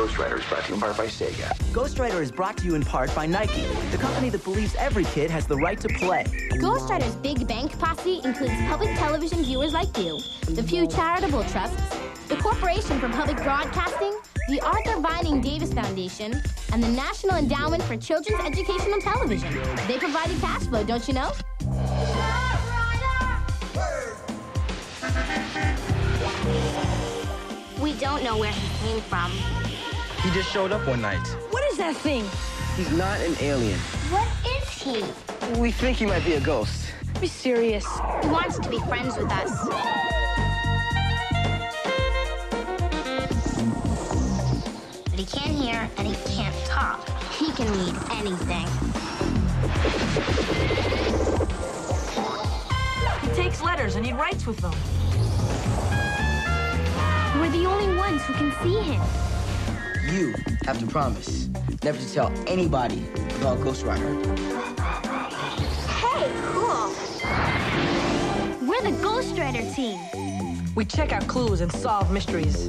Ghost Rider is brought to you in part by Sega. Ghost Rider is brought to you in part by Nike, the company that believes every kid has the right to play. Ghost Rider's Big Bank Posse includes public television viewers like you, the Pew Charitable Trusts, the Corporation for Public Broadcasting, the Arthur Vining Davis Foundation, and the National Endowment for Children's Educational Television. They provided cash flow, don't you know? We don't know where he came from. He just showed up one night. What is that thing? He's not an alien. What is he? We think he might be a ghost. Be serious. He wants to be friends with us. But he can't hear and he can't talk. He can read anything. He takes letters and he writes with them. We're the only ones who can see him. You have to promise never to tell anybody about Ghost Rider. Hey, cool. We're the Ghost Rider team. We check out clues and solve mysteries.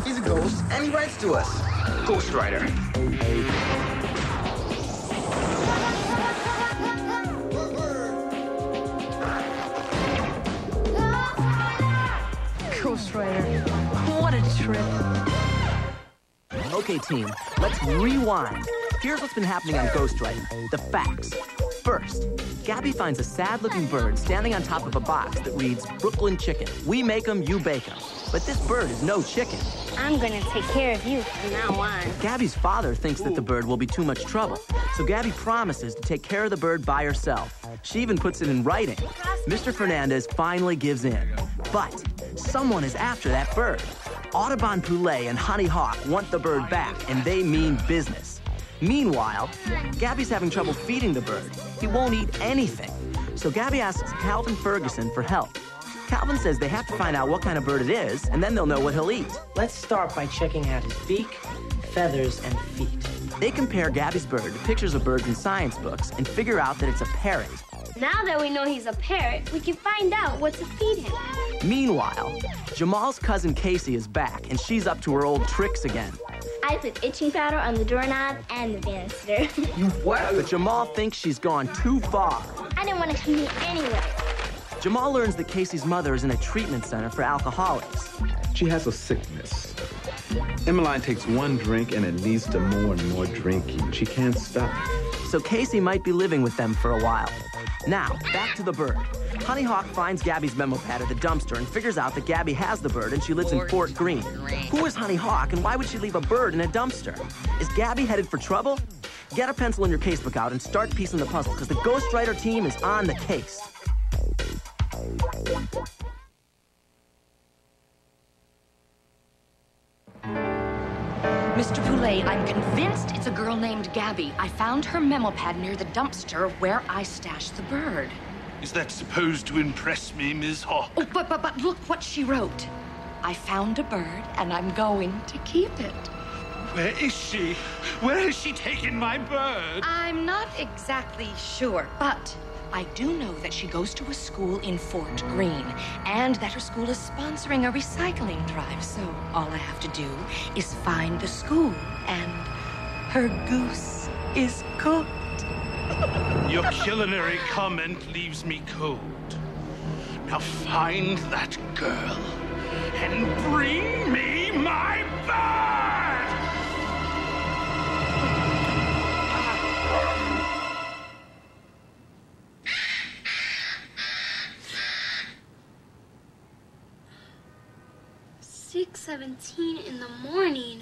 He's a ghost and he writes to us. Ghost Rider. Ghost Rider. What a trip. Okay, team, let's rewind. Here's what's been happening on Ghost Rider. The facts. First, Gabby finds a sad-looking bird standing on top of a box that reads, Brooklyn Chicken. We make 'em, you bake 'em. But this bird is no chicken. I'm gonna take care of you from now on. Gabby's father thinks that the bird will be too much trouble, so Gabby promises to take care of the bird by herself. She even puts it in writing. Mr. Fernandez finally gives in, but someone is after that bird. Audubon Poulet and Honey Hawk want the bird back, and they mean business. Meanwhile, Gabby's having trouble feeding the bird. He won't eat anything, so Gabby asks Calvin Ferguson for help. Calvin says they have to find out what kind of bird it is, and then they'll know what he'll eat. Let's start by checking out his beak, feathers, and feet. They compare Gabby's bird to pictures of birds in science books and figure out that it's a parrot. Now that we know he's a parrot, we can find out what to feed him. Meanwhile, Jamal's cousin Casey is back, and she's up to her old tricks again. I put itching powder on the doorknob and the banister. You what? But Jamal thinks she's gone too far. I didn't want to come here anyway. Jamal learns that Casey's mother is in a treatment center for alcoholics. She has a sickness. Emmeline takes one drink and it leads to more and more drinking. She can't stop. So Casey might be living with them for a while. Now, back to the bird. Honey Hawk finds Gabby's memo pad at the dumpster and figures out that Gabby has the bird and she lives in Fort Greene. Who is Honey Hawk and why would she leave a bird in a dumpster? Is Gabby headed for trouble? Get a pencil and your casebook out and start piecing the puzzle, because the Ghost Rider team is on the case. Mr. Poulet, I'm convinced it's a girl named Gabby. I found her memo pad near the dumpster where I stashed the bird. Is that supposed to impress me, Ms. Hawk? Oh, but look what she wrote. I found a bird, and I'm going to keep it. Where is she? Where has she taken my bird? I'm not exactly sure, but I do know that she goes to a school in Fort Greene, and that her school is sponsoring a recycling drive, so all I have to do is find the school, and her goose is cooked. Your culinary comment leaves me cold. Now find that girl and bring me my bird! 6:17 in the morning.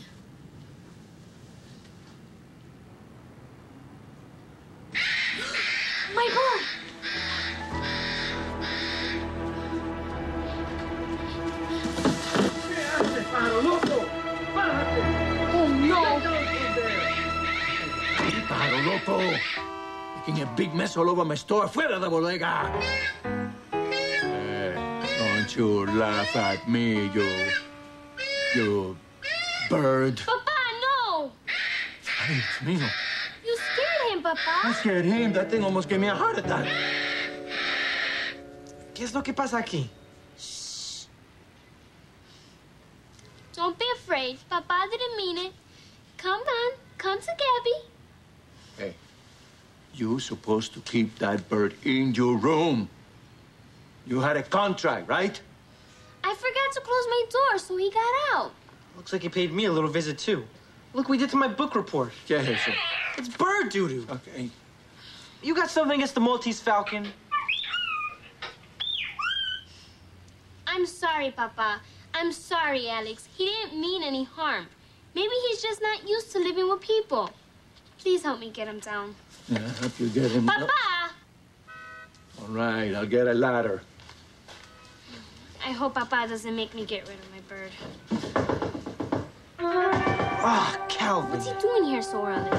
My bird! Oh, no! Pájaro loco! Making a big mess all over my store. Fuera de bodega! Don't you laugh at me, you bird. Papa, no! Ay, Dios mío. You scared him, papá? I scared him. That thing almost gave me a heart attack. ¿Qué es lo que pasa aquí? Don't be afraid. Papa didn't mean it. Come on. Come to Gabby. Hey, you're supposed to keep that bird in your room. You had a contract, right? I forgot to close my door, so he got out. Looks like he paid me a little visit, too. Look what he did to my book report. Yeah, sure. It's bird doo-doo. Okay. You got something against the Maltese Falcon? I'm sorry, Papa. I'm sorry, Alex. He didn't mean any harm. Maybe he's just not used to living with people. Please help me get him down. Yeah, I'll help you get him. Papa! All right, I'll get a ladder. I hope Papa doesn't make me get rid of my bird. Ah, Calvin. What's he doing here so early?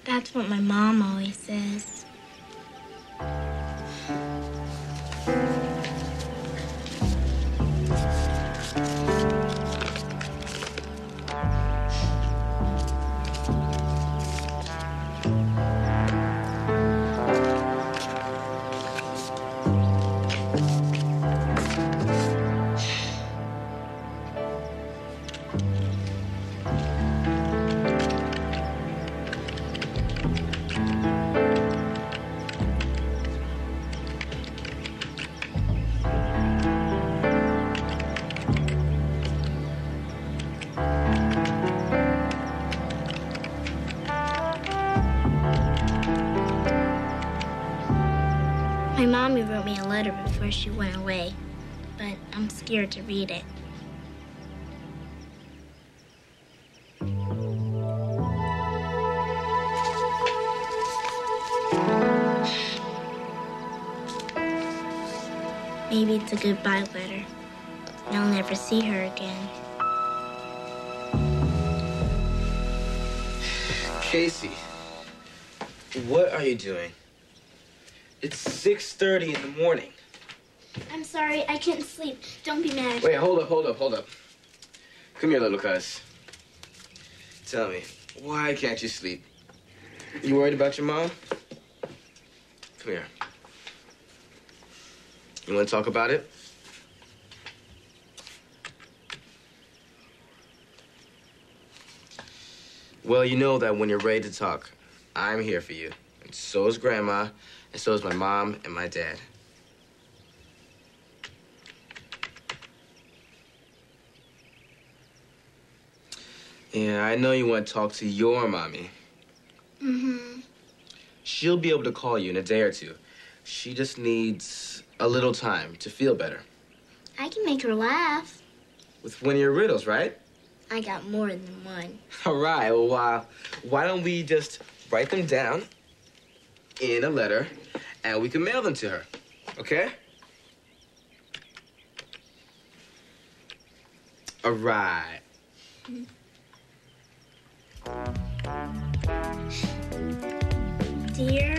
That's what my mom always says. My mommy wrote me a letter before she went away, but I'm scared to read it. Maybe it's a goodbye letter. And I'll never see her again. Casey, what are you doing? It's 6:30 in the morning. I'm sorry, I couldn't sleep. Don't be mad. Wait, hold up. Come here, little cuz. Tell me, why can't you sleep? You worried about your mom? Come here. You want to talk about it? Well, you know that when you're ready to talk, I'm here for you. And so is Grandma, and so is my mom and my dad. Yeah, I know you want to talk to your mommy. Mm-hmm. She'll be able to call you in a day or two. She just needs a little time to feel better. I can make her laugh. With one of your riddles, right? I got more than one. All right, well, why don't we just write them down in a letter, and we can mail them to her, okay? All right. Dear